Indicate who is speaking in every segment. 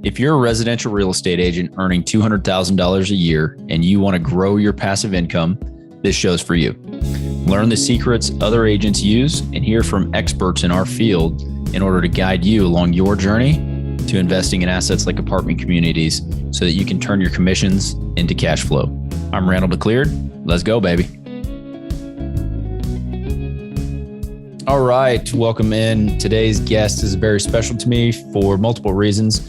Speaker 1: If you're a residential real estate agent earning $200,000 a year and you want to grow your passive income, this show's for you. Learn the secrets other agents use and hear from experts in our field in order to guide you along your journey to investing in assets like apartment communities so that you can turn your commissions into cash flow. I'm Ryan McLeaird. Let's go, baby. All right, welcome in. Today's guest is very special to me for multiple reasons.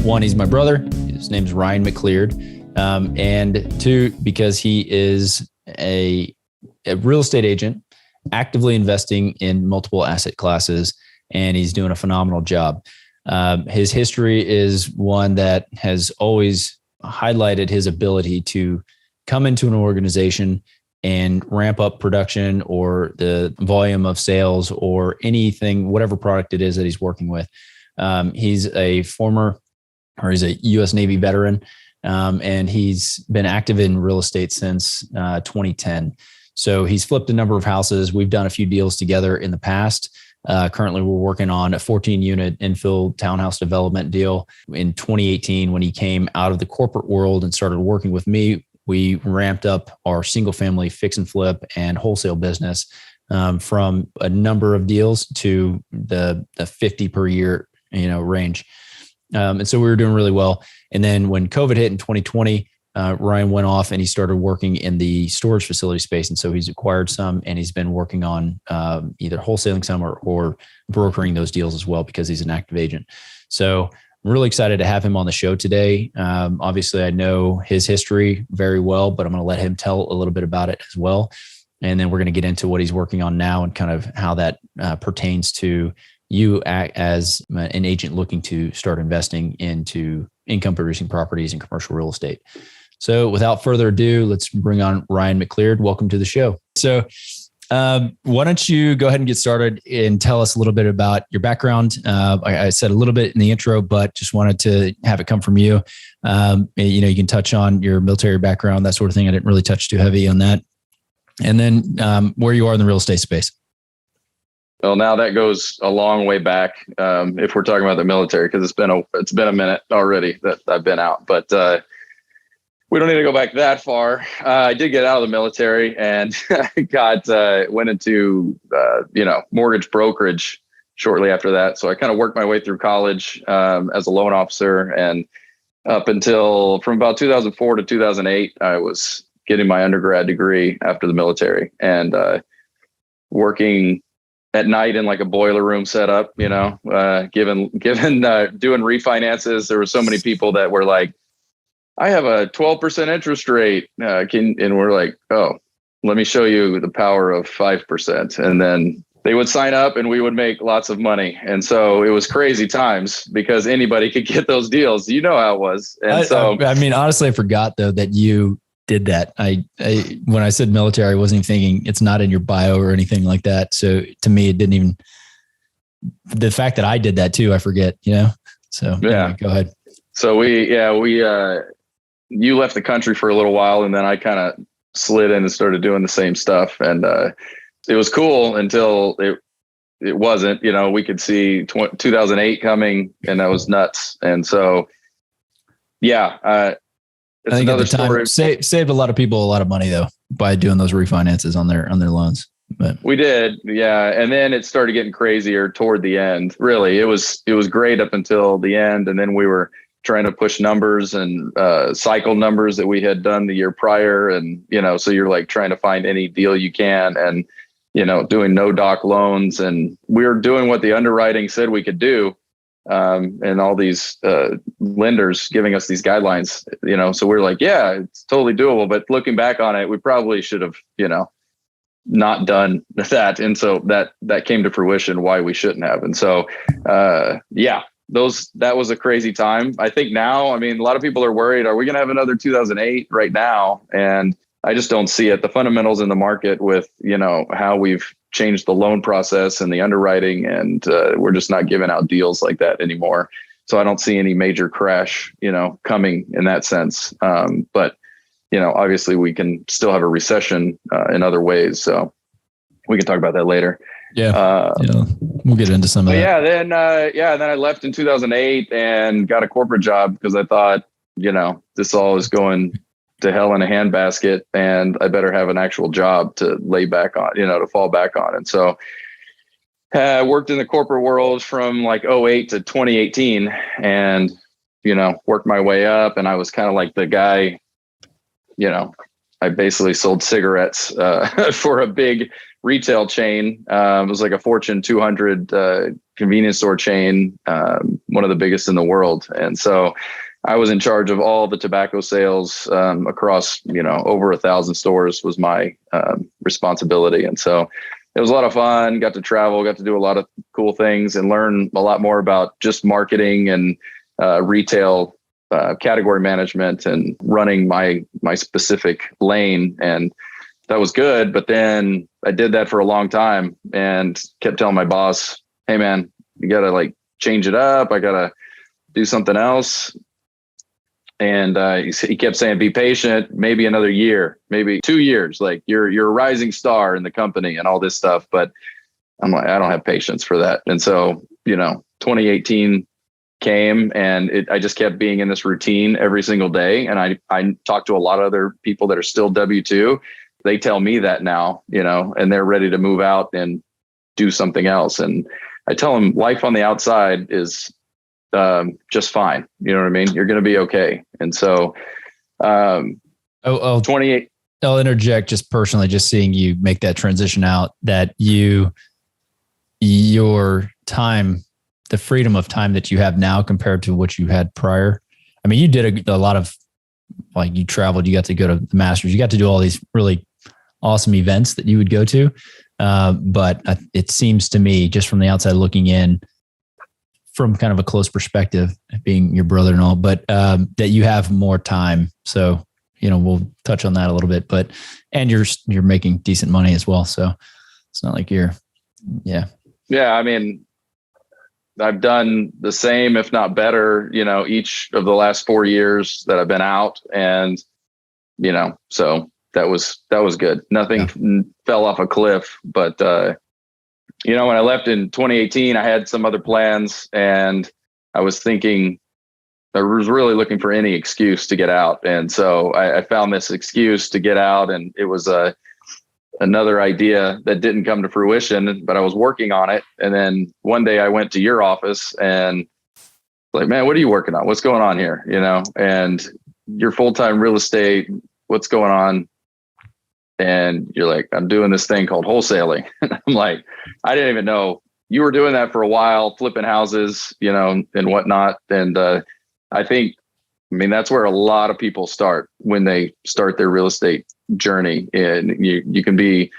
Speaker 1: One, he's my brother. His name's Ryan McLeaird. And two, because he is a real estate agent actively investing in multiple asset classes, and he's doing a phenomenal job. His history is one that has always highlighted his ability to come into an organization and ramp up production or the volume of sales or anything, whatever product it is that he's working with. He's a U.S. Navy veteran, and he's been active in real estate since 2010. So he's flipped a number of houses. We've done a few deals together in the past. Currently, we're working on a 14-unit infill townhouse development deal. In 2018, when he came out of the corporate world and started working with me, we ramped up our single-family fix and flip and wholesale business from a number of deals to the 50 per year, range. And so we were doing really well. And then when COVID hit in 2020, Ryan went off and he started working in the storage facility space. And so he's acquired some, and he's been working on either wholesaling some or brokering those deals as well, because he's an active agent. So I'm really excited to have him on the show today. Obviously, I know his history very well, but I'm going to let him tell a little bit about it as well. And then we're going to get into what he's working on now and kind of how that pertains to you as an agent looking to start investing into income producing properties and commercial real estate. So without further ado, let's bring on Ryan McLeaird. Welcome to the show. So why don't you go ahead and get started and tell us a little bit about your background? I said a little bit in the intro, but just wanted to have it come from you. You can touch on your military background, that sort of thing. I didn't really touch too heavy on that. And then where you are in the real estate space.
Speaker 2: Well, now that goes a long way back. If we're talking about the military, because it's been a minute already that I've been out, but we don't need to go back that far. I did get out of the military and went into mortgage brokerage shortly after that. So I kind of worked my way through college as a loan officer, and up until from about 2004 to 2008, I was getting my undergrad degree after the military and working at night in like a boiler room setup. Given doing refinances, there were so many people that were like, I have a 12% interest rate. And we're like, oh, let me show you the power of 5%. And then they would sign up and we would make lots of money. And so it was crazy times because anybody could get those deals. You know how it was. And
Speaker 1: honestly, I forgot though that you did that. When I said military, I wasn't even thinking, it's not in your bio or anything like that. So to me, it didn't even, the fact that I did that too, I forget, So
Speaker 2: yeah,
Speaker 1: anyway, go ahead.
Speaker 2: So you left the country for a little while, and then I kind of slid in and started doing the same stuff. And it was cool until it wasn't. We could see 2008 coming, and that was nuts. And so, I
Speaker 1: think at the time saved a lot of people a lot of money though by doing those refinances on their loans. But we
Speaker 2: did, yeah. And then it started getting crazier toward the end. Really, it was great up until the end, and then we were trying to push numbers and cycle numbers that we had done the year prior. And, so you're like trying to find any deal you can and, doing no doc loans. And we were doing what the underwriting said we could do. And all these lenders giving us these guidelines, so we're like, yeah, it's totally doable. But looking back on it, we probably should have, not done that. And so that came to fruition why we shouldn't have. And so, that was a crazy time. I think now, a lot of people are worried, are we going to have another 2008 right now? And I just don't see it. The fundamentals in the market with, how we've changed the loan process and the underwriting, and we're just not giving out deals like that anymore. So I don't see any major crash, coming in that sense. But, obviously we can still have a recession in other ways. So we can talk about that later.
Speaker 1: Yeah. We'll get into some of that.
Speaker 2: Then I left in 2008 and got a corporate job because I thought, this all is going to hell in a handbasket and I better have an actual job to lay back on, to fall back on. And so worked in the corporate world from like 08 to 2018 and, worked my way up. And I was kind of like the guy, I basically sold cigarettes for a big retail chain. It was like a Fortune 200 convenience store chain, one of the biggest in the world. And so I was in charge of all the tobacco sales across, over 1,000 stores was my responsibility. And so it was a lot of fun, got to travel, got to do a lot of cool things and learn a lot more about just marketing and retail category management and running my specific lane. And that was good. But then I did that for a long time and kept telling my boss, hey man, you got to like change it up. I got to do something else. And he kept saying, be patient, maybe another year, maybe 2 years, like you're a rising star in the company and all this stuff. But I'm like, I don't have patience for that. And so, 2018 came and I just kept being in this routine every single day. And I talked to a lot of other people that are still W-2. They tell me that now, and they're ready to move out and do something else. And I tell them life on the outside is just fine. You know what I mean? You're going to be okay. And so, 28.
Speaker 1: I'll interject just personally, just seeing you make that transition out, that your time, the freedom of time that you have now compared to what you had prior. I mean, you did a lot of, like, you traveled, you got to go to the Masters, you got to do all these really awesome events that you would go to. But it seems to me, just from the outside looking in, from kind of a close perspective, being your brother and all, but that you have more time. So, we'll touch on that a little bit, and you're making decent money as well. So it's not like Yeah.
Speaker 2: I mean, I've done the same, if not better, each of the last 4 years that I've been out. And, so that was good. Nothing fell off a cliff, but, when I left in 2018, I had some other plans and I was really looking for any excuse to get out. And so I found this excuse to get out, and it was another idea that didn't come to fruition, but I was working on it. And then one day I went to your office and like, man, what are you working on? What's going on here? And you're full-time real estate. What's going on? And you're like, I'm doing this thing called wholesaling. I'm like, I didn't even know you were doing that for a while, flipping houses, and whatnot. And that's where a lot of people start when they start their real estate journey. And you can be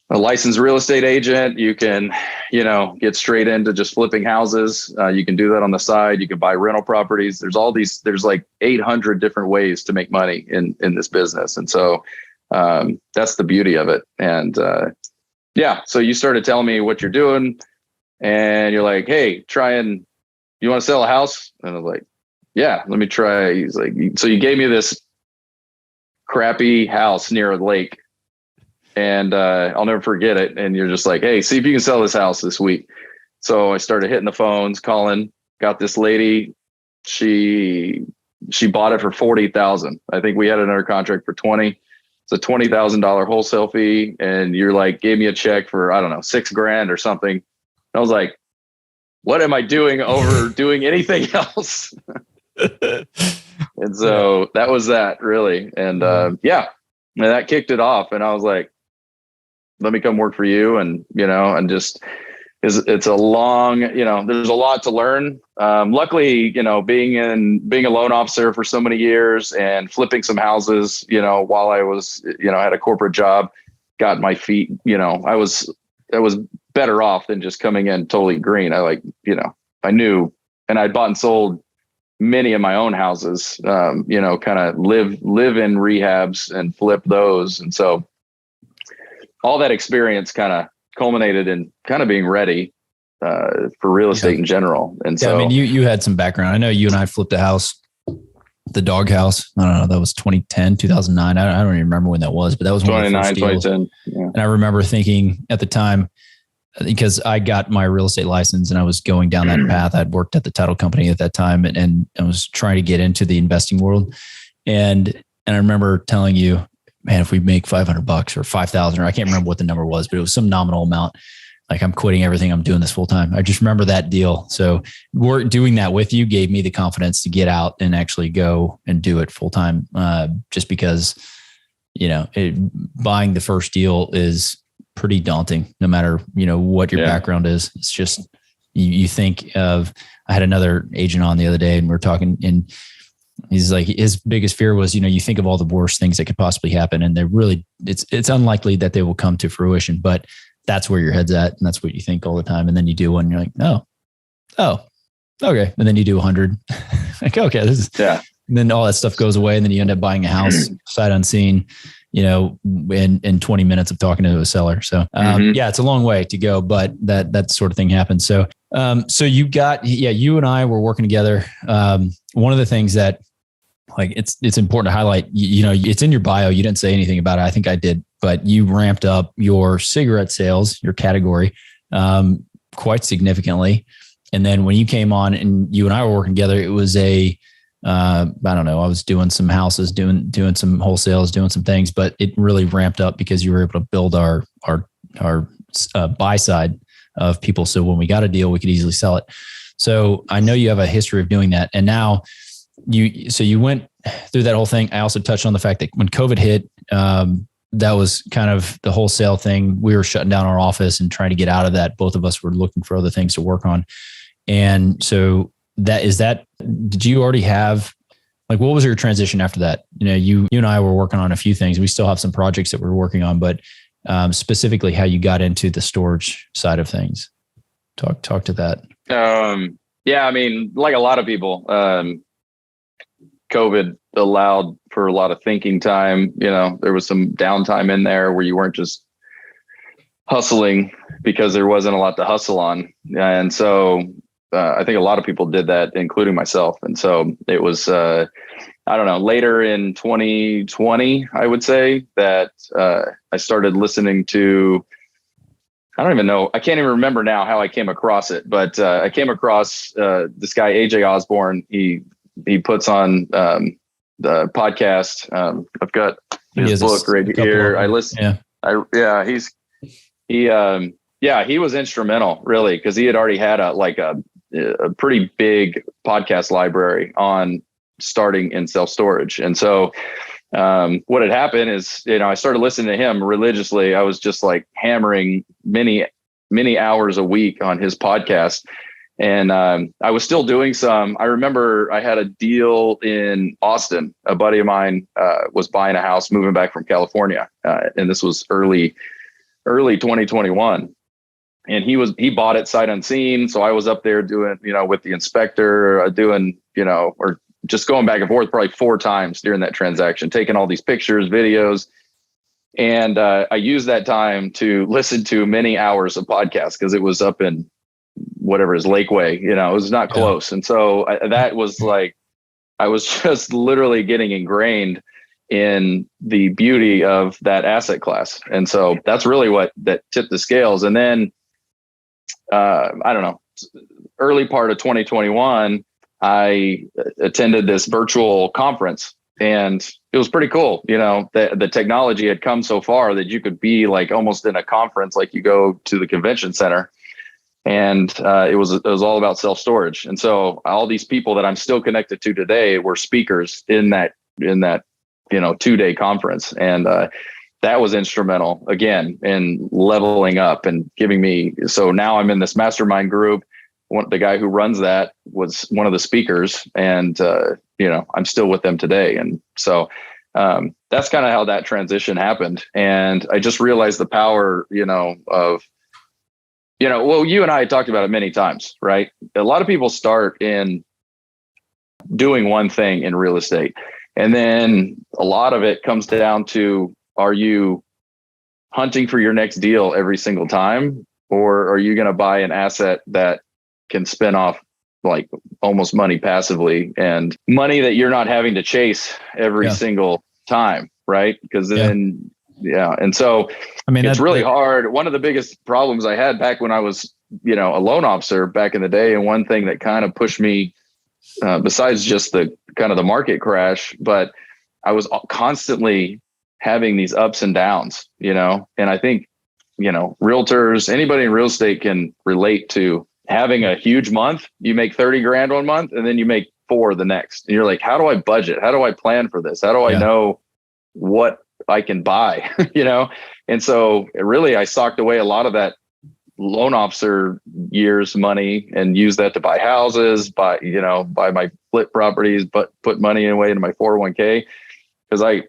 Speaker 2: a licensed real estate agent. You can, get straight into just flipping houses. You can do that on the side. You can buy rental properties. There's like 800 different ways to make money in this business. And so that's the beauty of it. And so you started telling me what you're doing, and you're like, hey, you want to sell a house? And I was like, yeah, let me try. He's like, so you gave me this crappy house near a lake, and I'll never forget it. And you're just like, hey, see if you can sell this house this week. So I started hitting the phones, calling, got this lady. She bought it for $40,000. I think we had it under contract for 20. It's a $20,000 wholesale fee. And you're like, gave me a check for, I don't know, $6,000 or something. And I was like, what am I doing over doing anything else? And so that was that, really. And and that kicked it off. And I was like, let me come work for you. And, and just, it's a long, there's a lot to learn. Luckily, being a loan officer for so many years and flipping some houses, while I was, had a corporate job, got my feet, I was better off than just coming in totally green. I knew, and I'd bought and sold many of my own houses, kind of live in rehabs and flip those. And so all that experience kind of culminated in kind of being ready for real estate in general. And so, I mean,
Speaker 1: you had some background. I know you and I flipped a house, the dog house. I don't know. That was 2010, 2009. I don't even remember when that was, but that was
Speaker 2: 2009, 2010. Yeah.
Speaker 1: And I remember thinking at the time, because I got my real estate license and I was going down that path. I'd worked at the title company at that time and I was trying to get into the investing world. And I remember telling you, man, if we make $500 or 5,000, or I can't remember what the number was, but it was some nominal amount. Like, I'm quitting everything. I'm doing this full time. I just remember that deal. So we're doing that with you gave me the confidence to get out and actually go and do it full time. Just because, buying the first deal is pretty daunting, no matter, what your background is. It's just, you think of, I had another agent on the other day and we're talking, and he's like, his biggest fear was, you think of all the worst things that could possibly happen. And they're really, it's unlikely that they will come to fruition, but that's where your head's at. And that's what you think all the time. And then you do one, and you're like, oh, okay. And then you do 100. Like, okay, this is, and then all that stuff goes away. And then you end up buying a house sight unseen, in 20 minutes of talking to a seller. So, it's a long way to go, but that sort of thing happens. So, you and I were working together. One of the things that, like, it's important to highlight, it's in your bio. You didn't say anything about it. I think I did, but you ramped up your cigarette sales, your category, quite significantly. And then when you came on and you and I were working together, it was I don't know, I was doing some houses, doing some wholesales, doing some things, but it really ramped up because you were able to build our buy side of people. So when we got a deal, we could easily sell it. So I know you have a history of doing that. And now you went through that whole thing. I also touched on the fact that when COVID hit, that was kind of the wholesale thing. We were shutting down our office and trying to get out of that. Both of us were looking for other things to work on. And so did you already have, like, what was your transition after that? You and I were working on a few things. We still have some projects that we're working on, but specifically how you got into the storage side of things. Talk to that.
Speaker 2: I mean, like a lot of people, COVID allowed for a lot of thinking time. There was some downtime in there where you weren't just hustling because there wasn't a lot to hustle on. And so I think a lot of people did that, including myself. And so it was, I don't know, later in 2020, I would say that I started listening to, I don't even know, I can't even remember now how I came across it, but I came across this guy, AJ Osborne. He puts on the podcast. I've got his book right here. I listen. He was instrumental, really, because he had already had a pretty big podcast library on starting in self-storage. And so what had happened is, I started listening to him religiously. I was just like hammering many hours a week on his podcast. And I was still doing some. I remember I had a deal in Austin. A buddy of mine was buying a house, moving back from California. And this was early 2021. And he bought it sight unseen. So I was up there doing, with the inspector, doing, or just going back and forth probably 4 times during that transaction, taking all these pictures, videos. And I used that time to listen to many hours of podcasts because it was up in whatever is Lakeway, it was not close. And so that was like, I was just literally getting ingrained in the beauty of that asset class. And so that's really that tipped the scales. And then, I don't know, early part of 2021, I attended this virtual conference and it was pretty cool. The technology had come so far that you could be like almost in a conference, like you go to the convention center. And it was all about self-storage. And so all these people that I'm still connected to today were speakers in that 2-day conference. And that was instrumental, again, in leveling up and giving me. So now I'm in this mastermind group. The guy who runs that was one of the speakers, and I'm still with them today. And so that's kind of how that transition happened. And I just realized the power, of, well, you and I talked about it many times, right? A lot of people start in doing one thing in real estate, and then a lot of it comes down to, are you hunting for your next deal every single time, or are you going to buy an asset that can spin off like almost money passively, and money that you're not having to chase every single time, right? Because then Yeah. And so
Speaker 1: I mean,
Speaker 2: it's really hard. One of the biggest problems I had back when I was, a loan officer back in the day, and one thing that kind of pushed me, besides just the kind of the market crash, but I was constantly having these ups and downs, and I think, realtors, anybody in real estate can relate to having a huge month. You make 30 grand one month and then you make 4 the next. And you're like, how do I budget? How do I plan for this? How do I know what I can buy? And so really I socked away a lot of that loan officer years money and use that to buy houses, buy my flip properties, but put money away into my 401k, because I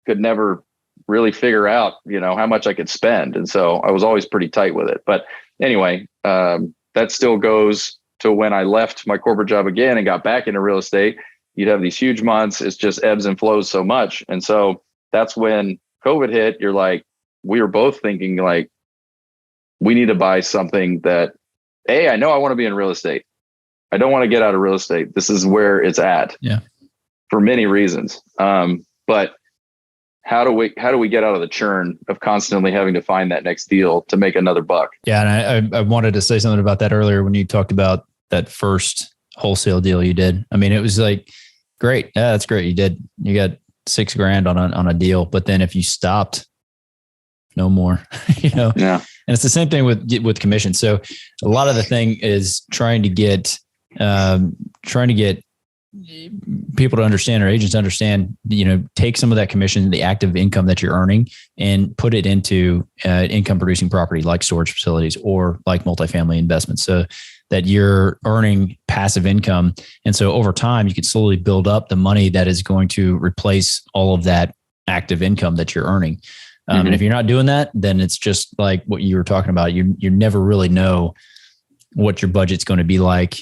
Speaker 2: could never really figure out, how much I could spend. And so I was always pretty tight with it. But anyway, that still goes to when I left my corporate job again and got back into real estate. You'd have these huge months. It's just ebbs and flows so much. And so that's when COVID hit. You're like, we were both thinking like, we need to buy something that, I know I want to be in real estate. I don't want to get out of real estate. This is where it's at.
Speaker 1: Yeah.
Speaker 2: For many reasons. But how do we get out of the churn of constantly having to find that next deal to make another buck?
Speaker 1: Yeah. And I wanted to say something about that earlier when you talked about that first wholesale deal you did. I mean, it was like, great. Yeah, that's great. You got $6 grand on a deal, but then if you stopped, no more, Yeah. And it's the same thing with commission. So a lot of the thing is trying to get people to understand, or agents to understand, take some of that commission, the active income that you're earning, and put it into income producing property like storage facilities or like multifamily investments, so that you're earning passive income. And so over time, you can slowly build up the money that is going to replace all of that active income that you're earning. And if you're not doing that, then it's just like what you were talking about. You never really know what your budget's going to be like.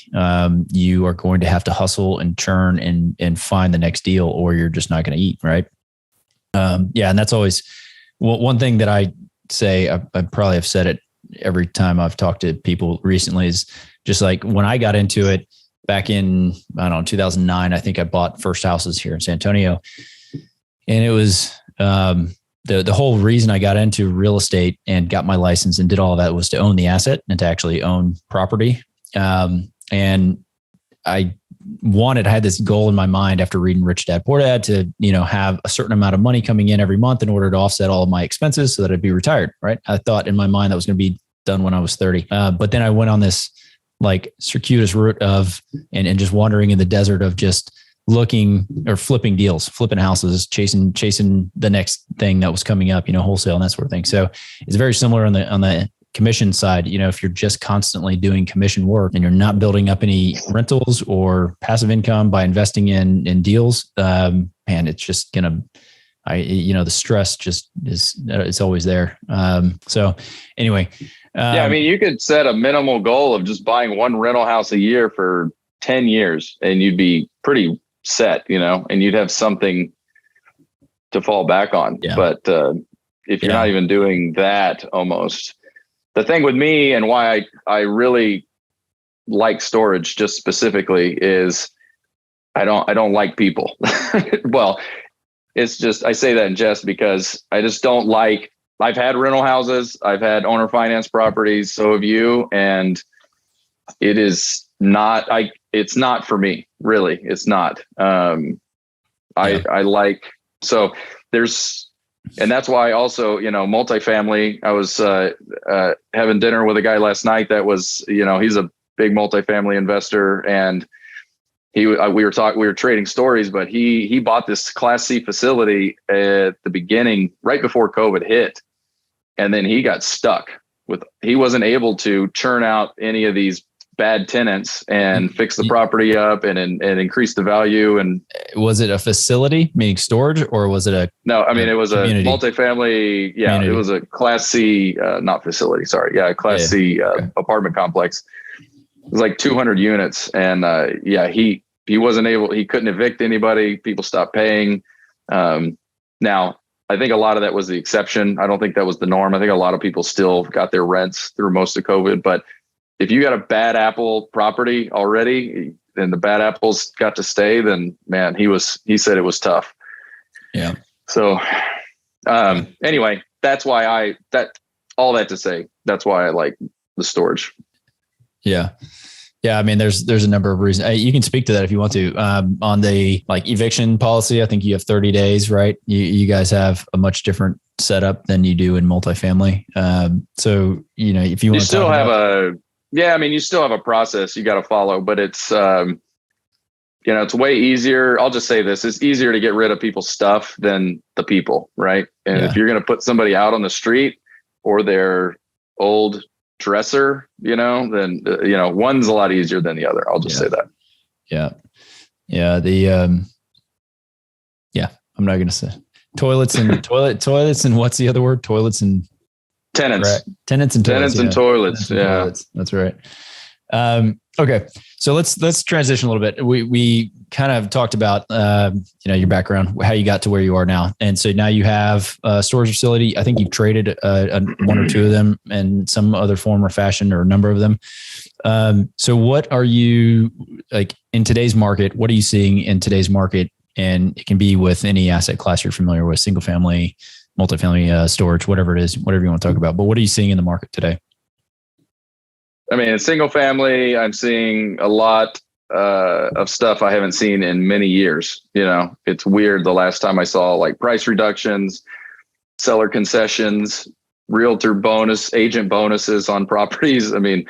Speaker 1: You are going to have to hustle and churn and find the next deal, or you're just not going to eat. Right. And that's always one thing that I say. I probably have said it every time I've talked to people recently, is just like when I got into it back in, 2009, I think I bought first houses here in San Antonio, and it was, the whole reason I got into real estate and got my license and did all of that was to own the asset and to actually own property. And I had this goal in my mind after reading Rich Dad Poor Dad to, have a certain amount of money coming in every month in order to offset all of my expenses so that I'd be retired. Right. I thought in my mind that was going to be done when I was 30. But then I went on this like circuitous route of, and just wandering in the desert of just looking or flipping deals, flipping houses, chasing the next thing that was coming up, wholesale and that sort of thing. So it's very similar on the commission side. If you're just constantly doing commission work and you're not building up any rentals or passive income by investing in deals, man, it's just gonna, the stress just is, it's always there. So anyway,
Speaker 2: you could set a minimal goal of just buying one rental house a year for 10 years and you'd be pretty set, and you'd have something to fall back on. Yeah. But if you're not even doing that, almost the thing with me and why I really like storage just specifically is I don't like people. Well, it's just, I say that in jest because I just don't like, I've had rental houses, I've had owner finance properties, so have you, and it is not, it's not for me, really. It's not. I like, so there's, and that's why also, multifamily, I was having dinner with a guy last night that was, he's a big multifamily investor, and we were trading stories, but he bought this Class C facility at the beginning, right before COVID hit. And then he got stuck he wasn't able to churn out any of these bad tenants and fix the property up and increase the value. And
Speaker 1: was it a facility, meaning storage, or was it
Speaker 2: no, I mean, it was community. A multifamily. Yeah. Community. It was a Class C, not facility. Sorry. Yeah. Class C apartment complex. It was like 200 units. And he wasn't able, he couldn't evict anybody. People stopped paying. Now I think a lot of that was the exception. I don't think that was the norm. I think a lot of people still got their rents through most of COVID, but if you got a bad apple property already and the bad apples got to stay, then man, he said it was tough.
Speaker 1: Yeah.
Speaker 2: So Anyway, that's why all that to say, that's why I like the storage.
Speaker 1: Yeah. Yeah. I mean, there's a number of reasons. You can speak to that if you want to. On the like eviction policy, I think you have 30 days, right? You guys have a much different setup than you do in multifamily. So, if you want to
Speaker 2: still have you still have a process you got to follow, but it's, it's way easier. I'll just say this, it's easier to get rid of people's stuff than the people. Right. And if you're going to put somebody out on the street or their old dresser, then, one's a lot easier than the other. I'll just say that.
Speaker 1: Yeah. Yeah. I'm not going to say toilets and toilets. And what's the other word? Toilets and
Speaker 2: tenants,
Speaker 1: right. Tenants and toilets.
Speaker 2: Toilets.
Speaker 1: Toilets. That's right. Okay. So let's transition a little bit. We kind of talked about, your background, how you got to where you are now. And so now you have a storage facility. I think you've traded one or two of them in some other form or fashion, or a number of them. So what are you like in today's market? What are you seeing in today's market? And it can be with any asset class you're familiar with, single family, multifamily, storage, whatever it is, whatever you want to talk about. But what are you seeing in the market today?
Speaker 2: I mean, in single family, I'm seeing a lot of stuff I haven't seen in many years. It's weird. The last time I saw like price reductions, seller concessions, realtor bonus, agent bonuses on properties. I mean,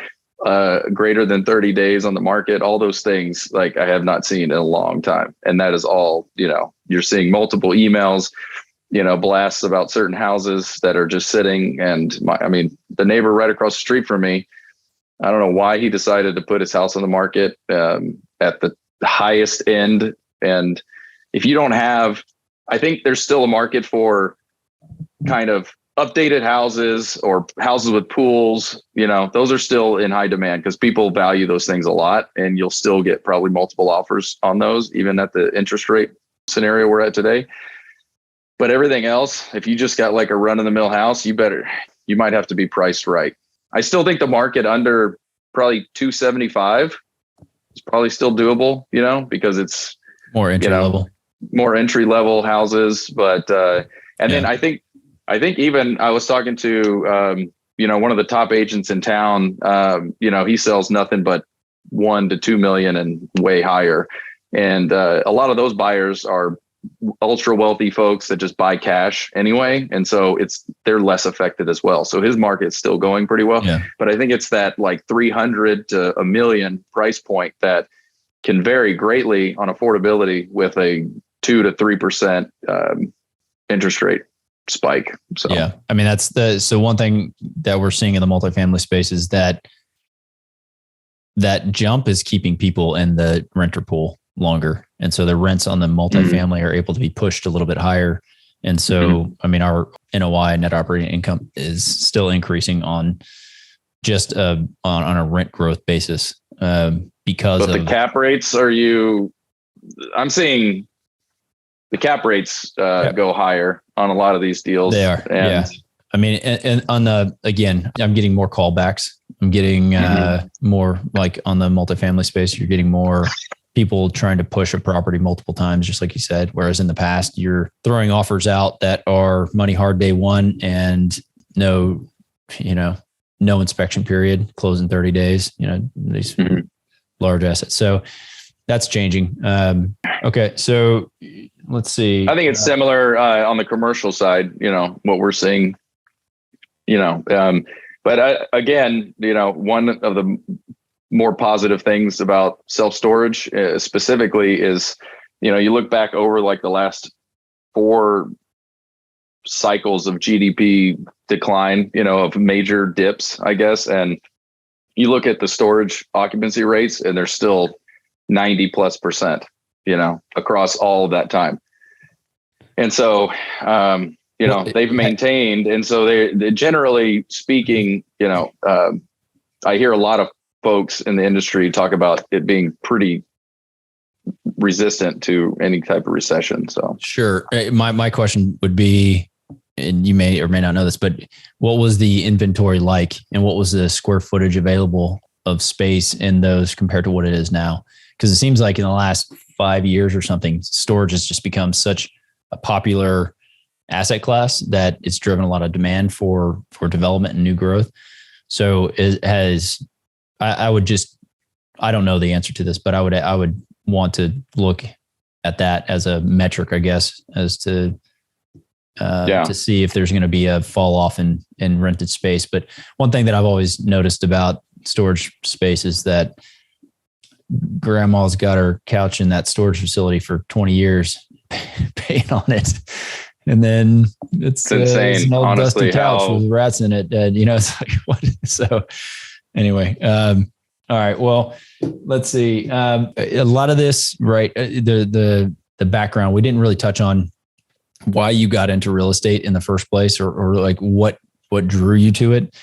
Speaker 2: greater than 30 days on the market, all those things like I have not seen in a long time. And that is all, you're seeing multiple emails, blasts about certain houses that are just sitting. And the neighbor right across the street from me, I don't know why he decided to put his house on the market at the highest end. And if you don't have, I think there's still a market for kind of updated houses or houses with pools. Those are still in high demand because people value those things a lot, and you'll still get probably multiple offers on those, even at the interest rate scenario we're at today. But everything else, if you just got like a run of the mill house, you might have to be priced right. I still think the market under probably 275 is probably still doable, because it's
Speaker 1: more
Speaker 2: entry level houses. But, then I think even I was talking to, one of the top agents in town, he sells nothing but 1 to 2 million and way higher. And a lot of those buyers are ultra wealthy folks that just buy cash anyway. And so they're less affected as well. So his market's still going pretty well, but I think it's that like 300 to $1 million price point that can vary greatly on affordability with a 2 to 3% interest rate spike. So,
Speaker 1: that's so one thing that we're seeing in the multifamily space is that jump is keeping people in the renter pool longer. And so the rents on the multifamily are able to be pushed a little bit higher. And so, our NOI, net operating income, is still increasing on just on a rent growth basis because of
Speaker 2: the cap rates. I'm seeing the cap rates go higher on a lot of these deals.
Speaker 1: They are. And on again, I'm getting more callbacks. I'm getting more like on the multifamily space, you're getting more people trying to push a property multiple times, just like you said. Whereas in the past, you're throwing offers out that are money hard day one and no inspection period, close in 30 days, these large assets. So that's changing. Okay. So let's see.
Speaker 2: I think it's similar on the commercial side, what we're seeing, but again, one of the more positive things about self-storage specifically is, you look back over like the last 4 cycles of GDP decline, of major dips, I guess. And you look at the storage occupancy rates and they're still 90+%, across all of that time. And so, they've maintained. And so they generally speaking, I hear a lot of folks in the industry talk about it being pretty resistant to any type of recession. So
Speaker 1: sure. My question would be, and you may or may not know this, but what was the inventory like, and what was the square footage available of space in those compared to what it is now? Because it seems like in the last 5 years or something, storage has just become such a popular asset class that it's driven a lot of demand for development and new growth. So I don't know the answer to this, but I would want to look at that as a metric, I guess, as to see if there's going to be a fall off in rented space. But one thing that I've always noticed about storage space is that grandma's got her couch in that storage facility for 20 years paying on it. And then it's
Speaker 2: insane.
Speaker 1: It's an old
Speaker 2: Honestly,
Speaker 1: dusty couch with rats in it. It's like, what? So anyway, all right, well, let's see. A lot of this, right. The background, we didn't really touch on why you got into real estate in the first place, or like what drew you to it.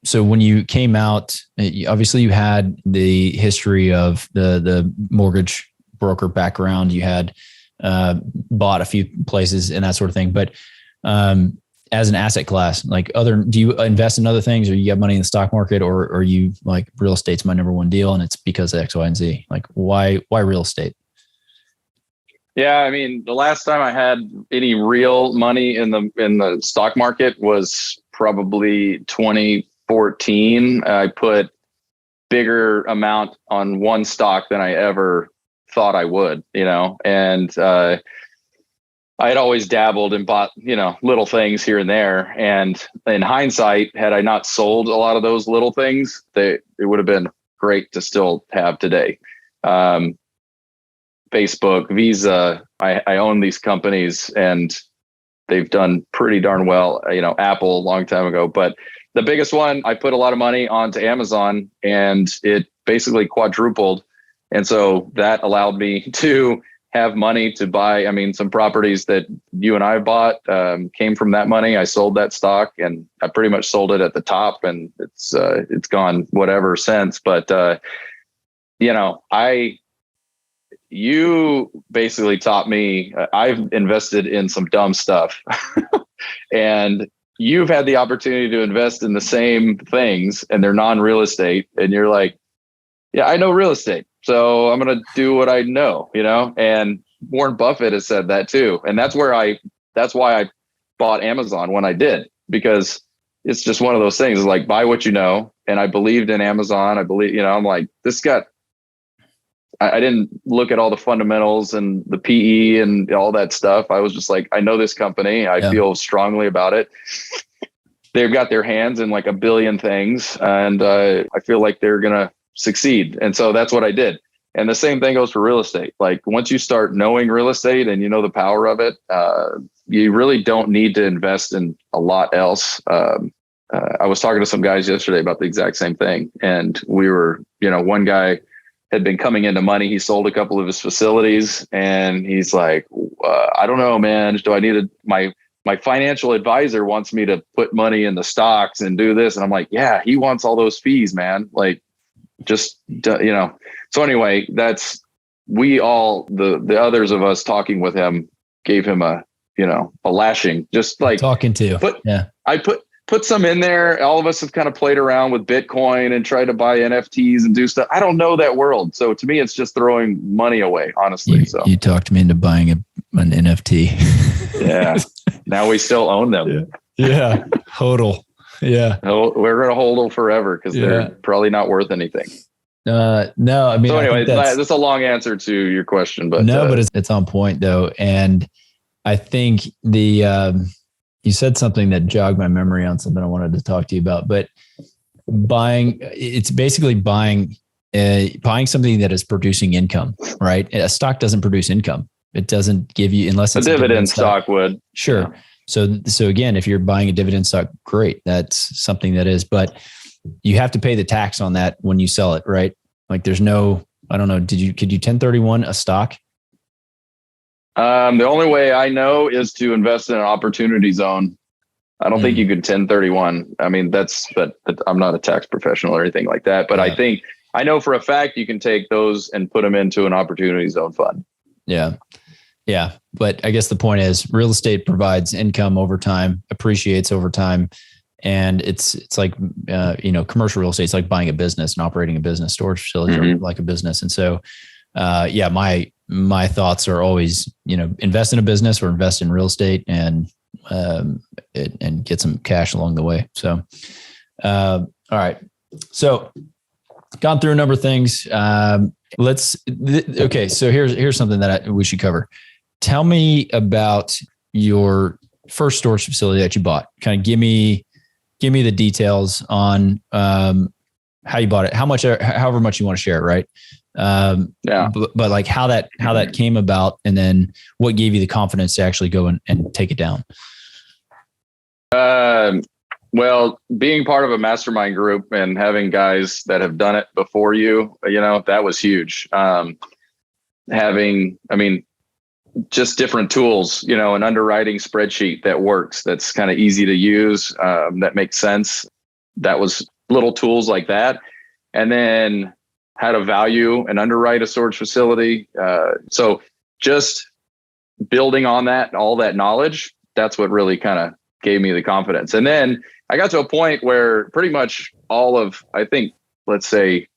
Speaker 1: So when you came out, obviously you had the history of the mortgage broker background. You had bought a few places and that sort of thing. But as an asset class, like do you invest in other things, or you have money in the stock market, or are you like real estate's my number one deal and it's because of X, Y, and Z? Like why real estate?
Speaker 2: Yeah, I mean, the last time I had any real money in the stock market was probably 2014. I put bigger amount on one stock than I ever thought I would, and I had always dabbled and bought, little things here and there. And in hindsight, had I not sold a lot of those little things, it would have been great to still have today. Facebook, Visa, I own these companies and they've done pretty darn well, Apple a long time ago. But the biggest one, I put a lot of money onto Amazon and it basically quadrupled. And so that allowed me to have money to buy, some properties that you and I bought came from that money. I sold that stock and I pretty much sold it at the top, and it's gone whatever since. But, you basically taught me, I've invested in some dumb stuff and you've had the opportunity to invest in the same things and they're non-real estate. And you're like, yeah, I know real estate, so I'm going to do what I know, and Warren Buffett has said that too. And that's why I bought Amazon when I did, because it's just one of those things, like buy what you know. And I believed in Amazon. I believe, I'm like, I didn't look at all the fundamentals and the PE and all that stuff. I was just like, I know this company. I feel strongly about it. They've got their hands in like a billion things, and I feel like they're going to succeed. And so that's what I did. And the same thing goes for real estate. Like once you start knowing real estate and you know the power of it, you really don't need to invest in a lot else. I was talking to some guys yesterday about the exact same thing. And we were, one guy had been coming into money. He sold a couple of his facilities and he's like, I don't know, man, do I need my financial advisor wants me to put money in the stocks and do this. And I'm like, yeah, he wants all those fees, man. Like, just, so anyway, the others of us talking with him gave him a lashing, just like
Speaker 1: talking to,
Speaker 2: I put some in there. All of us have kind of played around with Bitcoin and tried to buy NFTs and do stuff. I don't know that world. So to me, it's just throwing money away, honestly.
Speaker 1: You talked me into buying an NFT.
Speaker 2: Yeah. Now we still own them.
Speaker 1: Yeah. Hodl. Yeah.
Speaker 2: We're going to hold them forever because they're probably not worth anything.
Speaker 1: No,
Speaker 2: so anyway, that's a long answer to your question, but
Speaker 1: but it's on point though. And I think you said something that jogged my memory on something I wanted to talk to you about, but it's basically buying something that is producing income, right? A stock doesn't produce income. It doesn't give you, unless it's
Speaker 2: a dividend stock would.
Speaker 1: Sure. Yeah. So again, if you're buying a dividend stock, great. That's something that is, but you have to pay the tax on that when you sell it, right? Like there's no, I don't know. Could you 1031 a stock?
Speaker 2: The only way I know is to invest in an opportunity zone. I don't think you could 1031. But I'm not a tax professional or anything like that. But I know for a fact you can take those and put them into an opportunity zone fund.
Speaker 1: Yeah. Yeah. But I guess the point is real estate provides income over time, appreciates over time. And it's like, commercial real estate, it's like buying a business and operating a business. Storage facilities are like a business. And so, my thoughts are always, invest in a business or invest in real estate and get some cash along the way. So, all right. So gone through a number of things. Okay. So here's something that we should cover. Tell me about your first storage facility that you bought. Kind of give me the details on how you bought it, however much you want to share it, right? But like how that came about, and then what gave you the confidence to actually go and take it down?
Speaker 2: Well, being part of a mastermind group and having guys that have done it before you, that was huge. Just different tools, an underwriting spreadsheet that works, that's kind of easy to use, that makes sense. That was little tools like that. And then how to value and underwrite a storage facility. So just building on that, all that knowledge, that's what really kind of gave me the confidence. And then I got to a point where pretty much all of, I think, let's say,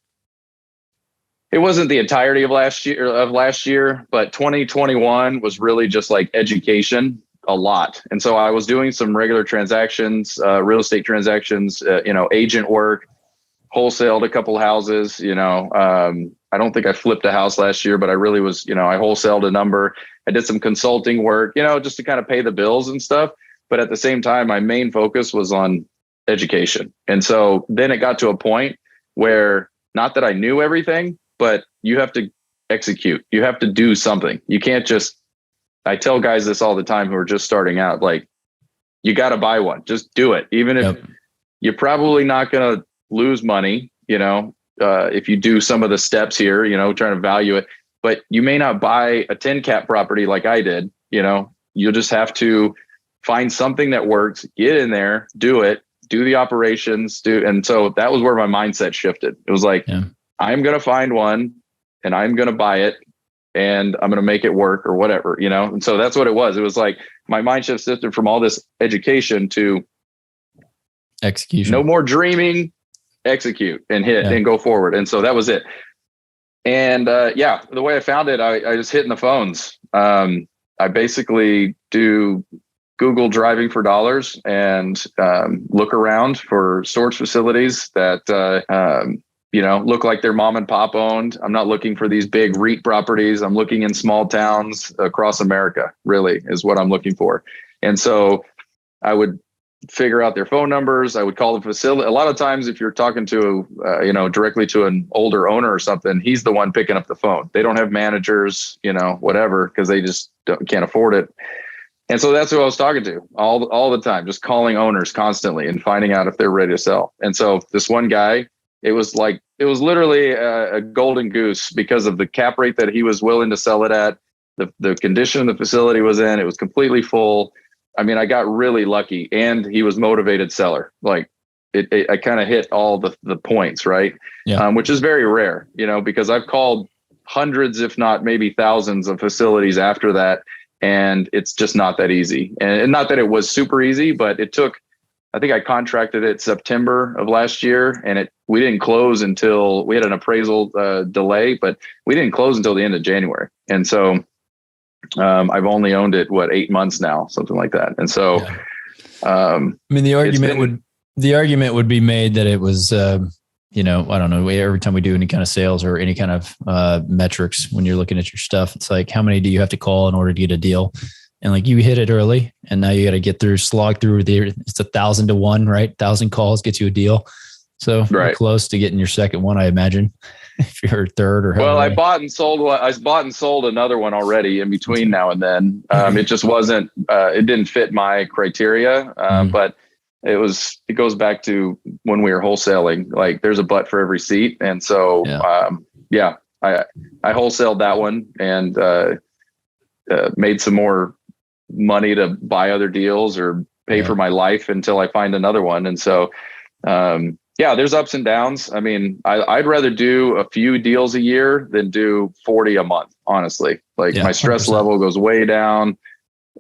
Speaker 2: it wasn't the entirety of last year, but 2021 was really just like education a lot. And so I was doing some regular transactions, real estate transactions, agent work, wholesaled a couple houses, I don't think I flipped a house last year, but I really was, I wholesaled a number. I did some consulting work, just to kind of pay the bills and stuff. But at the same time, my main focus was on education. And so then it got to a point where, not that I knew everything, but you have to execute. You have to do something. You can't just, I tell guys this all the time who are just starting out, like, you got to buy one, just do it. Even if you're probably not going to lose money, if you do some of the steps here, trying to value it, but you may not buy a 10 cap property like I did, you'll just have to find something that works, get in there, do it, do the operations, and so that was where my mindset shifted. It was like, I'm going to find one and I'm going to buy it and I'm going to make it work or whatever, And so that's what it was. It was like my mind shift shifted from all this education to
Speaker 1: execution.
Speaker 2: No more dreaming, execute and hit and go forward. And so that was it. And the way I found it, I just hitting the phones. I basically do Google driving for dollars and look around for storage facilities that look like they're mom and pop owned. I'm not looking for these big REIT properties. I'm looking in small towns across America, really, is what I'm looking for. And so I would figure out their phone numbers. I would call the facility. A lot of times, if you're talking to, directly to an older owner or something, he's the one picking up the phone. They don't have managers, whatever, because they just can't afford it. And so that's who I was talking to all the time, just calling owners constantly and finding out if they're ready to sell. And so this one guy, it was literally a golden goose because of the cap rate that he was willing to sell it at, the condition the facility was in. It was completely full. I mean, I got really lucky, and he was motivated seller. Like I kind of hit all the points, right? Yeah. Which is very rare, because I've called hundreds, if not maybe thousands of facilities after that. And it's just not that easy. And not that it was super easy, but it took, I think I contracted it September of last year, and we didn't close until we had an appraisal delay, but we didn't close until the end of January. And so I've only owned it, 8 months now, something like that. And so,
Speaker 1: the argument would be made that it was, I don't know, every time we do any kind of sales or any kind of metrics, when you're looking at your stuff, it's like, how many do you have to call in order to get a deal? And like, you hit it early, and now you got to slog through it's 1,000 to 1, right? 1,000 calls gets you a deal. So you're close to getting your second one, I imagine, if you're third or.
Speaker 2: Well, I bought and sold another one already in between now and then. It just wasn't, it didn't fit my criteria, but it goes back to when we were wholesaling, like there's a butt for every seat. And so, I wholesaled that one and made some more money to buy other deals or pay for my life until I find another one. And so, there's ups and downs. I mean, I'd rather do a few deals a year than do 40 a month, honestly. Like my stress 100%. Level goes way down,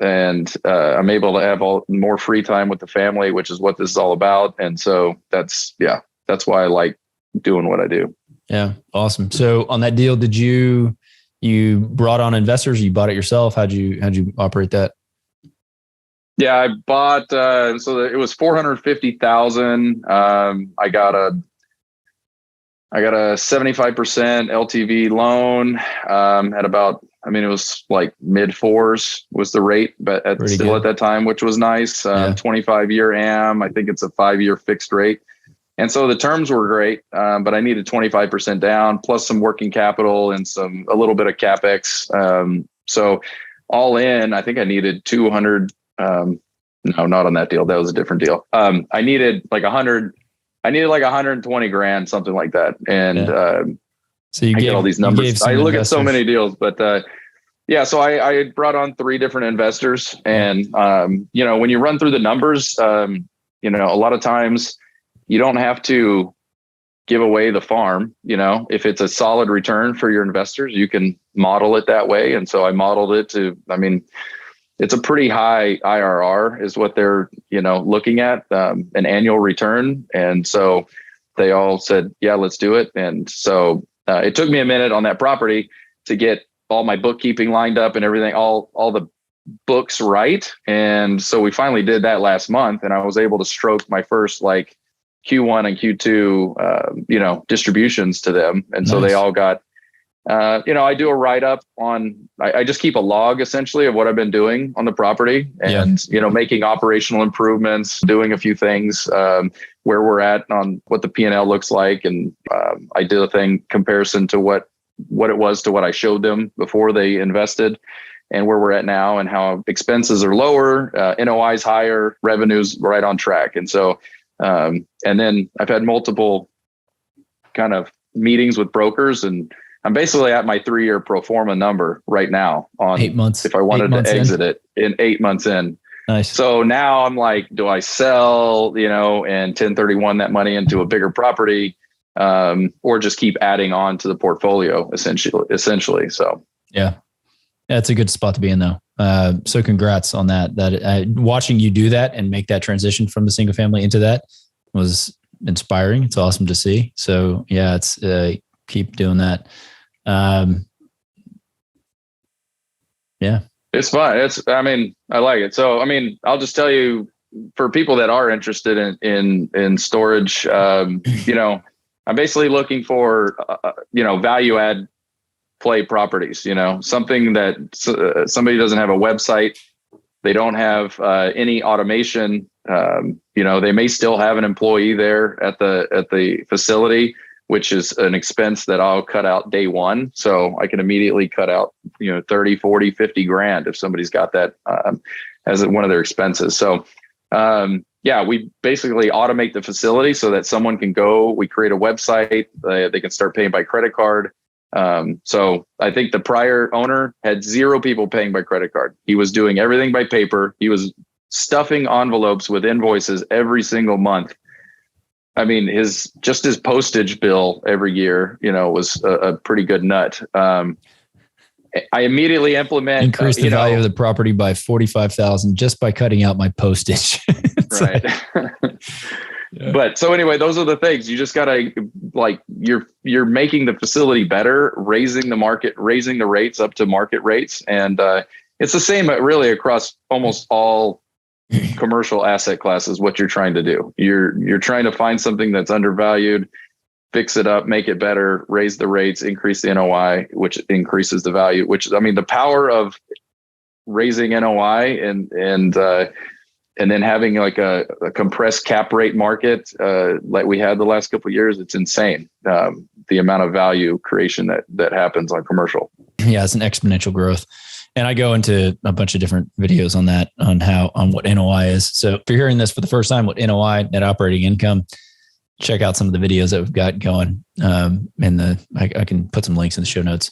Speaker 2: and I'm able to have more free time with the family, which is what this is all about. And so that's why I like doing what I do.
Speaker 1: Yeah. Awesome. So on that deal, did you you brought on investors, or you bought it yourself? How'd you operate that?
Speaker 2: Yeah, I bought, so it was 450,000. I got a 75% LTV loan, at about, I mean, it was like mid fours was the rate, but at that time, which was nice. 25-year AM. I think it's a 5-year fixed rate. And so the terms were great, but I needed 25% down plus some working capital and a little bit of CapEx. So all in, I think I needed 200. No, not on that deal. That was a different deal. I needed like 120 grand, something like that. And
Speaker 1: so you
Speaker 2: get all these numbers. I look at so many deals, but so I brought on 3 different investors, and when you run through the numbers, a lot of times you don't have to give away the farm. If it's a solid return for your investors, you can model it that way. And so I modeled it it's a pretty high IRR is what they're, looking at, an annual return. And so they all said, yeah, let's do it. And so it took me a minute on that property to get all my bookkeeping lined up and everything, all the books right. And so we finally did that last month, and I was able to stroke my first like Q1 and Q2, distributions to them. And so they all got, I do a write-up on, I just keep a log essentially of what I've been doing on the property and, making operational improvements, doing a few things, where we're at on what the P&L looks like. And I did a comparison to what it was to what I showed them before they invested, and where we're at now, and how expenses are lower, NOI is higher, revenues right on track. And so, and then I've had multiple kind of meetings with brokers, and I'm basically at my 3-year pro forma number right now on
Speaker 1: 8 months.
Speaker 2: If I wanted to exit it in 8 months in.
Speaker 1: Nice.
Speaker 2: So now I'm like, do I sell, and 1031 that money into a bigger property, or just keep adding on to the portfolio essentially. So,
Speaker 1: yeah, that's a good spot to be in though. So congrats on that, watching you do that and make that transition from the single family into that was inspiring. It's awesome to see. So yeah, it's, keep doing that. Yeah,
Speaker 2: it's fun. I like it. So, I'll just tell you, for people that are interested in storage, I'm basically looking for, value add play properties, something that somebody doesn't have a website. They don't have any automation. They may still have an employee there at the facility, which is an expense that I'll cut out day one. So I can immediately cut out, 30, 40, 50 grand if somebody's got that as one of their expenses. So, we basically automate the facility so that someone can go, we create a website, they can start paying by credit card. So I think the prior owner had 0 people paying by credit card. He was doing everything by paper. He was stuffing envelopes with invoices every single month. His postage bill every year, was a pretty good nut. I immediately implement
Speaker 1: the value of the property by 45,000 just by cutting out my postage.
Speaker 2: Right. Yeah. But so anyway, those are the things you just gotta you're making the facility better, raising the rates up to market rates. And it's the same really across almost all commercial asset classes. What you're trying to do, you're trying to find something that's undervalued, fix it up, make it better, raise the rates, increase the NOI, which increases the value, the power of raising NOI and then having like a compressed cap rate market, like we had the last couple of years. It's insane. The amount of value creation that happens on commercial.
Speaker 1: Yeah. It's an exponential growth. And I go into a bunch of different videos on that, on what NOI is. So if you're hearing this for the first time, what NOI, net operating income, check out some of the videos that we've got going. I can put some links in the show notes,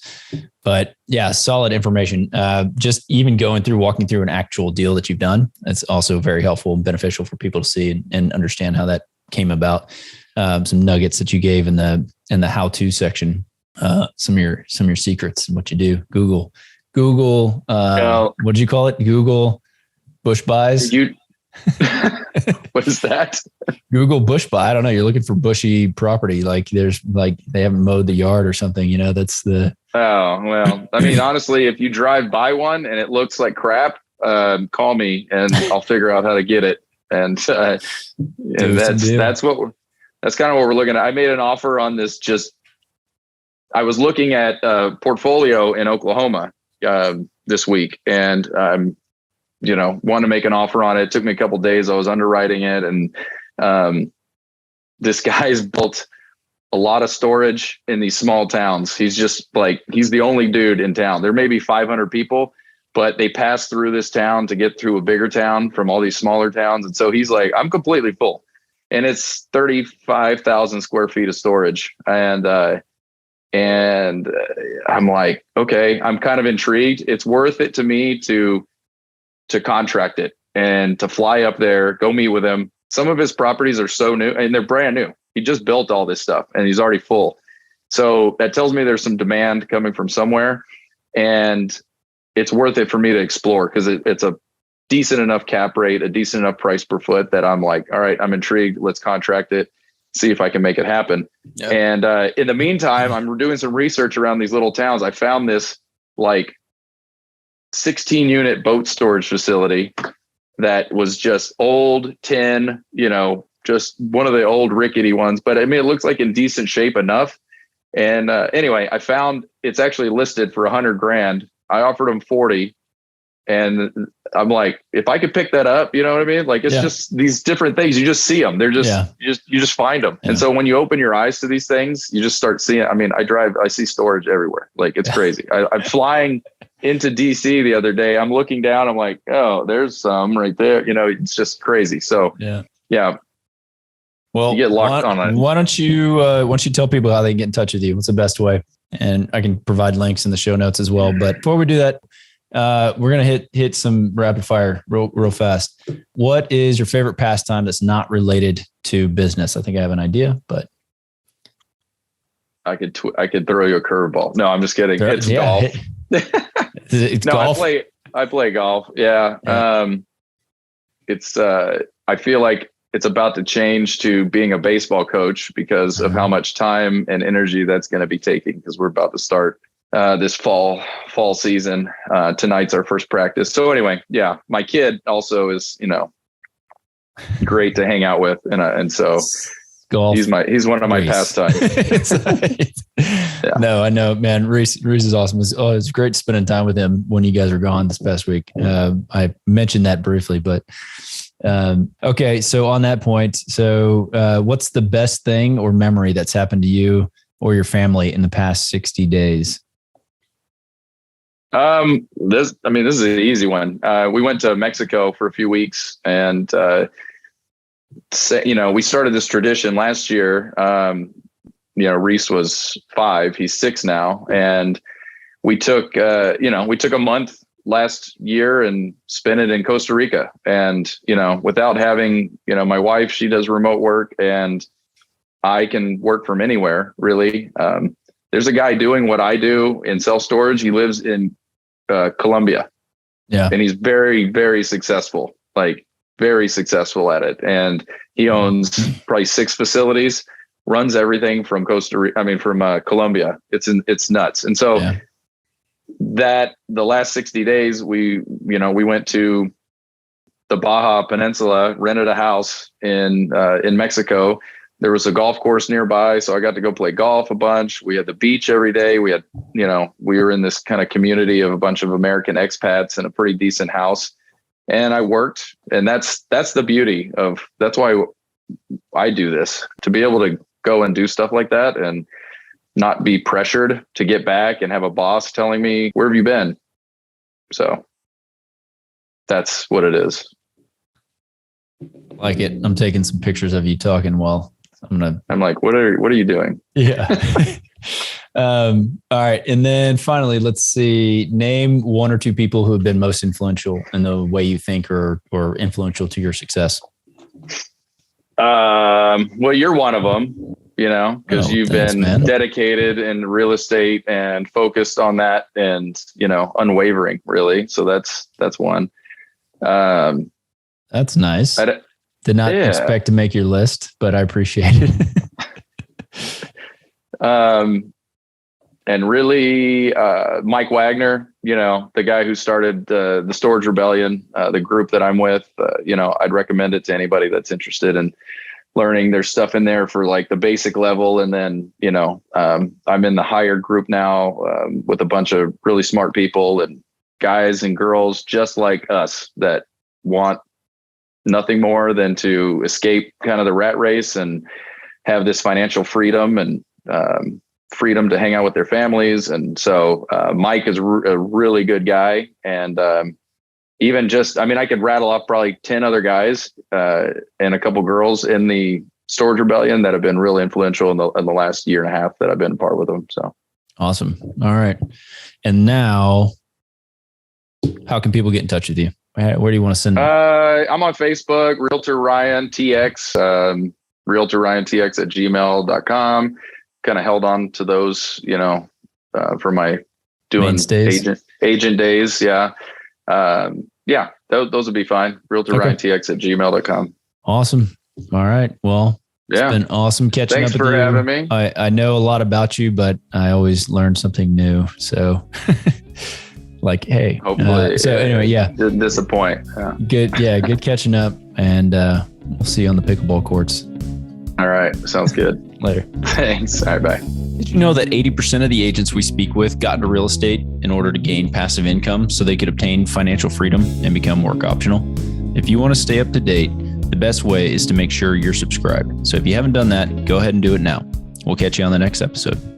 Speaker 1: but yeah, solid information. Just even walking through an actual deal that you've done. It's also very helpful and beneficial for people to see and understand how that came about. Some nuggets that you gave in the how-to section, some of your secrets and what you do. Google, what did you call it? Google Bush buys.
Speaker 2: What is that?
Speaker 1: Google bush buy. I don't know. You're looking for bushy property. Like there's like they haven't mowed the yard or something. You know, that's the.
Speaker 2: Oh, well, I mean, honestly, if you drive by one and it looks like crap, call me and I'll figure out how to get it. And that's kind of what we're looking at. I made an offer on this. I was looking at a portfolio in Oklahoma this week, and want to make an offer on it. It took me a couple of days. I was underwriting it, and this guy's built a lot of storage in these small towns. He's the only dude in town. There may be 500 people, but they pass through this town to get through a bigger town from all these smaller towns. And so he's like, I'm completely full. And it's 35,000 square feet of storage. And I'm like, okay, I'm kind of intrigued. It's worth it to me to contract it and to fly up there, go meet with him. Some of his properties are so new and they're brand new. He just built all this stuff and he's already full. So that tells me there's some demand coming from somewhere, and it's worth it for me to explore because it's a decent enough cap rate, a decent enough price per foot that I'm like, all right, I'm intrigued. Let's contract it, see if I can make it happen. Yep. And in the meantime, I'm doing some research around these little towns. I found this like 16 unit boat storage facility that was just old tin, just one of the old rickety ones. But I mean, it looks like in decent shape enough. And anyway, I found it's actually listed for $100,000. I offered him 40. And I'm like, if I could pick that up, you know what I mean? Like, it's just these different things. You just see them. They're just, you just find them. Yeah. And so when you open your eyes to these things, you just start seeing, I mean, I see storage everywhere. Like, it's crazy. I'm flying into DC the other day. I'm looking down. I'm like, oh, there's some right there. It's just crazy. So yeah.
Speaker 1: Well,
Speaker 2: you get locked on it.
Speaker 1: Why don't you tell people how they can get in touch with you? What's the best way? And I can provide links in the show notes as well. But before we do that, we're going to hit some rapid fire real fast. What is your favorite pastime that's not related to business? I think I have an idea, but
Speaker 2: I could throw you a curveball. No, I'm just kidding. It's golf.
Speaker 1: It's golf.
Speaker 2: I play golf. Yeah. I feel like it's about to change to being a baseball coach because of how much time and energy that's going to be taking, because we're about to start this fall season. Tonight's our first practice. So anyway, yeah, my kid also is, great to hang out with. And so
Speaker 1: golf.
Speaker 2: He's one of my pastimes.
Speaker 1: Yeah. No, I know, man. Reese is awesome. It's great spending time with him when you guys are gone this past week. I mentioned that briefly, but okay. So on that point, what's the best thing or memory that's happened to you or your family in the past 60 days?
Speaker 2: This is an easy one. We went to Mexico for a few weeks, and we started this tradition last year. Reese was 5; he's 6 now, and we took a month last year and spent it in Costa Rica. And without having my wife, she does remote work, and I can work from anywhere really. There's a guy doing what I do in self-storage. He lives in Colombia. Yeah. And he's very, very successful, like very successful at it. And he owns probably 6 facilities, runs everything from Colombia. It's nuts. And so that the last 60 days, we went to the Baja Peninsula, rented a house in Mexico. There was a golf course nearby, so I got to go play golf a bunch. We had the beach every day. We had, we were in this kind of community of a bunch of American expats in a pretty decent house. And I worked, and that's the beauty of, that's why I do this, to be able to go and do stuff like that and not be pressured to get back and have a boss telling me, where have you been? So that's what it is.
Speaker 1: Like it. I'm taking some pictures of you talking while
Speaker 2: I'm like, what are you doing?
Speaker 1: Yeah. All right. And then finally, let's see, name 1 or 2 people who have been most influential in the way you think or influential to your success.
Speaker 2: Well, you're one of them, because you've been dedicated in real estate and focused on that and, unwavering really. So that's one.
Speaker 1: That's nice. Did not expect to make your list, but I appreciate it.
Speaker 2: And really, Mike Wagner, the guy who started the Storage Rebellion, the group that I'm with, I'd recommend it to anybody that's interested in learning. There's stuff in there for like the basic level. And then, I'm in the higher group now with a bunch of really smart people and guys and girls just like us that want nothing more than to escape kind of the rat race and have this financial freedom and freedom to hang out with their families. And so Mike is a really good guy. And even just, I could rattle off probably 10 other guys and a couple girls in the Storage Rebellion that have been really influential in the last year and a half that I've been a part with them. So
Speaker 1: awesome. All right. And now, how can people get in touch with you? Where do you want to send them?
Speaker 2: I'm on Facebook, Realtor Ryan TX, Realtor Ryan TX at gmail.com. Kind of held on to those, for my doing agent days. Yeah. Those would be fine. Realtor Ryan TX at gmail.com.
Speaker 1: Awesome. All right. Well, it's been awesome catching up with you.
Speaker 2: Thanks for having me.
Speaker 1: I know a lot about you, but I always learn something new. So like, hey,
Speaker 2: hopefully.
Speaker 1: So anyway,
Speaker 2: didn't disappoint. Yeah.
Speaker 1: Good. Yeah. Good catching up, and we'll see you on the pickleball courts.
Speaker 2: All right. Sounds good.
Speaker 1: Later.
Speaker 2: Thanks. All right. Bye.
Speaker 1: Did you know that 80% of the agents we speak with got into real estate in order to gain passive income so they could obtain financial freedom and become work optional? If you want to stay up to date, the best way is to make sure you're subscribed. So if you haven't done that, go ahead and do it now. We'll catch you on the next episode.